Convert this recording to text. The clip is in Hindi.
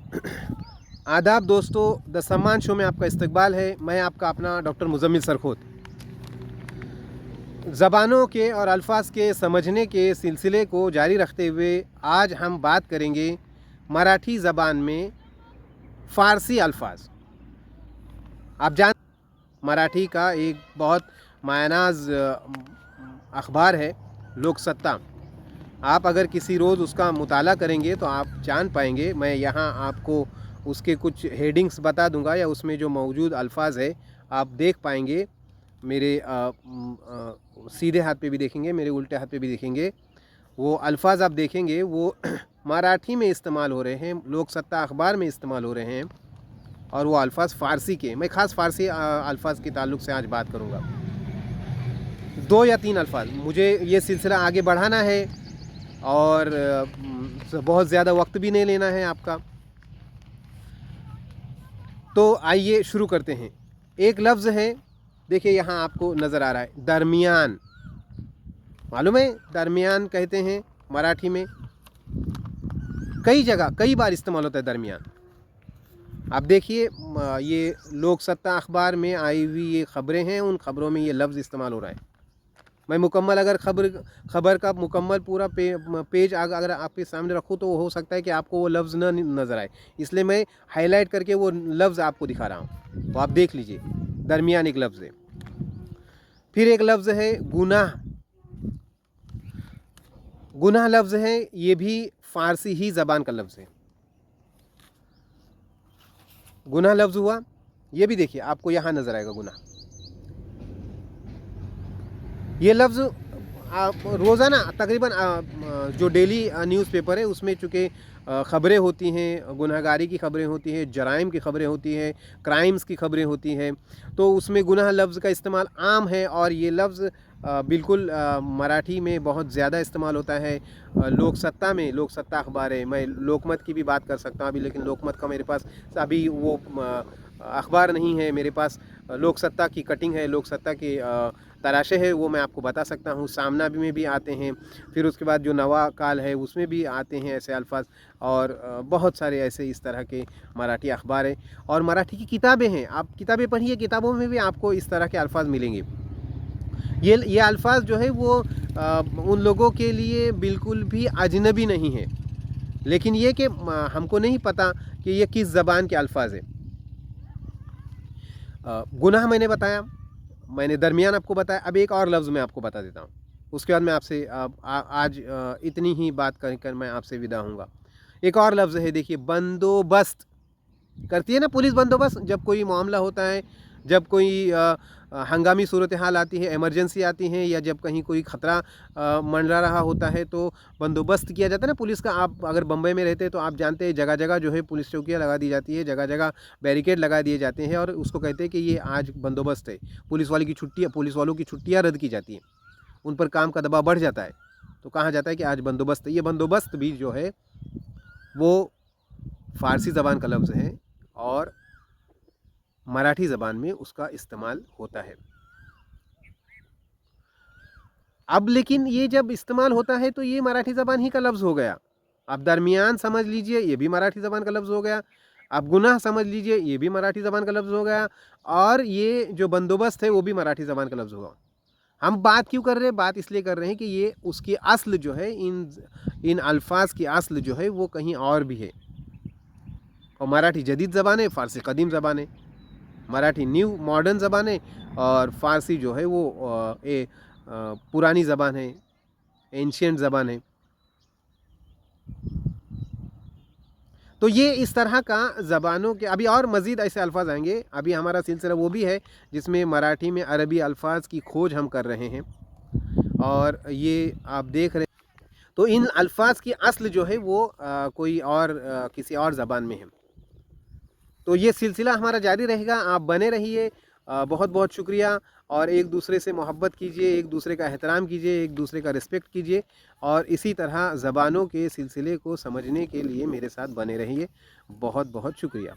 आदाब दोस्तों, द सम्मान शो में आपका इस्तकबाल है। मैं आपका अपना डॉक्टर मुज़म्मिल सरखोत। ज़बानों के और अल्फाज के समझने के सिलसिले को जारी रखते हुए आज हम बात करेंगे मराठी ज़बान में फ़ारसी अल्फाज। आप जान मराठी का एक बहुत मायनाज़ अखबार है लोकसत्ता। आप अगर किसी रोज़ उसका मुताला करेंगे तो आप जान पाएंगे। मैं यहाँ आपको उसके कुछ हेडिंग्स बता दूंगा या उसमें जो मौजूद अल्फाज है आप देख पाएंगे। मेरे सीधे हाथ पे भी देखेंगे, मेरे उल्टे हाथ पे भी देखेंगे। वो अल्फाज आप देखेंगे वो मराठी में इस्तेमाल हो रहे हैं, लोकसत्ता अखबार में इस्तेमाल हो रहे हैं, और वो अल्फाज फ़ारसी के। मैं ख़ास फ़ारसी अल्फाज के ताल्लुक़ से आज बात करूँगा। 2 या 3 अल्फाज, मुझे ये सिलसिला आगे बढ़ाना है और बहुत ज़्यादा वक्त भी नहीं लेना है आपका। तो आइए शुरू करते हैं। एक लफ्ज़ है, देखिए यहाँ आपको नज़र आ रहा है, दरमियान। मालूम है दरमियान कहते हैं मराठी में, कई जगह कई बार इस्तेमाल होता है दरमियान। आप देखिए ये लोकसत्ता अखबार में आई हुई ये ख़बरें हैं, उन ख़बरों में ये लफ्ज़ इस्तेमाल हो रहा है। मैं मुकम्मल अगर ख़बर का मुकम्मल पूरा पेज अगर आपके सामने रखूँ तो हो सकता है कि आपको वो लफ्ज़ न नज़र आए, इसलिए मैं हाईलाइट करके वो लफ्ज़ आपको दिखा रहा हूँ। तो आप देख लीजिए, दरमियान एक लफ्ज़ है। फिर एक लफ्ज़ है गुनाह। गुनाह लफ्ज़ है, ये भी फ़ारसी ही ज़बान का लफ्ज़ है। गुनाह लफ्ज़ हुआ, ये भी देखिए आपको यहाँ नज़र आएगा गुनाह। ये लफ्ज़ रोज़ाना तकरीबन जो डेली न्यूज़पेपर है उसमें चूँकि ख़बरें होती हैं, गुनहगारी की ख़बरें होती हैं, जराइम की ख़बरें होती हैं, क्राइम्स की ख़बरें होती हैं, तो उसमें गुनाह लफ्ज़ का इस्तेमाल आम है। और ये लफ्ज़ बिल्कुल मराठी में बहुत ज़्यादा इस्तेमाल होता है। लोकसत्ता में, लोकसत्ता अखबार है, मैं लोकमत की भी बात कर सकता हूँ अभी, लेकिन लोकमत का मेरे पास अभी वो अखबार नहीं है। मेरे पास लोकसत्ता की कटिंग है, लोकसत्ता की तराशे है, वो मैं आपको बता सकता हूँ। सामना में भी आते हैं, फिर उसके बाद जो नवा काल है उसमें भी आते हैं ऐसे अल्फाज, और बहुत सारे ऐसे इस तरह के मराठी अखबार हैं। और मराठी की किताबें हैं, आप किताबें पढ़िए, किताबों में भी आपको इस तरह के अल्फाज मिलेंगे। ये अल्फाज जो है वो उन लोगों के लिए बिल्कुल भी अजनबी नहीं है, लेकिन ये कि हमको नहीं पता कि ये किस ज़बान के अल्फाज है। गुनाह मैंने बताया, मैंने दरमियान आपको बताया। अब एक और लफ्ज़ मैं आपको बता देता हूँ, उसके बाद मैं आपसे आज इतनी ही बात कर मैं आपसे विदा हूँगा। एक और लफ्ज़ है, देखिए, बंदोबस्त। करती है ना पुलिस बंदोबस्त, जब कोई मामला होता है, जब कोई हंगामी सूरत हाल आती है, इमरजेंसी आती है, या जब कहीं कोई ख़तरा मंडरा रहा होता है तो बंदोबस्त किया जाता है ना पुलिस का। आप अगर बम्बई में रहते हैं तो आप जानते हैं जगह जगह जो है पुलिस चौकियाँ लगा दी जाती है, जगह जगह बैरिकेड लगा दिए जाते हैं, और उसको कहते हैं कि ये आज बंदोबस्त है। पुलिस वालों की छुट्टियाँ रद्द की जाती हैं, उन पर काम का दबाव बढ़ जाता है, तो कहा जाता है कि आज बंदोबस्त है। ये बंदोबस्त भी जो है वो फ़ारसी ज़बान का लफ्ज़ है और मराठी ज़बान में उसका इस्तेमाल होता है। अब लेकिन ये जब इस्तेमाल होता है तो ये मराठी ज़बान ही का लफ्ज़ हो गया। आप दरमियान समझ लीजिए, ये भी मराठी ज़बान का लफ्ज़ हो गया। आप गुनाह समझ लीजिए, ये भी मराठी ज़बान का लफ्ज़ हो गया। और ये जो बंदोबस्त है वो भी मराठी ज़बान का लफ्ज़ होगा। हम बात क्यों कर रहे हैं? बात इसलिए कर रहे हैं कि ये उसकी अस्ल जो है, इन अल्फाज की अस्ल जो है वो कहीं और भी है। और मराठी जदीद ज़बान है, फ़ारसी कदीम ज़बान है। मराठी न्यू मॉडर्न ज़बान है, और फ़ारसी जो है वो पुरानी ज़बान है, एंशिएंट ज़बान है। तो ये इस तरह का ज़बानों के अभी और मज़ीद ऐसे अल्फाज आएंगे। अभी हमारा सिलसिला वो भी है जिसमें मराठी में अरबी अल्फाज की खोज हम कर रहे हैं, और ये आप देख रहे हैं। तो इन अल्फाज की अस्ल जो है वो कोई और किसी और ज़बान में है। तो ये सिलसिला हमारा जारी रहेगा, आप बने रहिए। बहुत बहुत शुक्रिया। और एक दूसरे से मोहब्बत कीजिए, एक दूसरे का एहतराम कीजिए, एक दूसरे का रिस्पेक्ट कीजिए, और इसी तरह ज़बानों के सिलसिले को समझने के लिए मेरे साथ बने रहिए। बहुत बहुत शुक्रिया।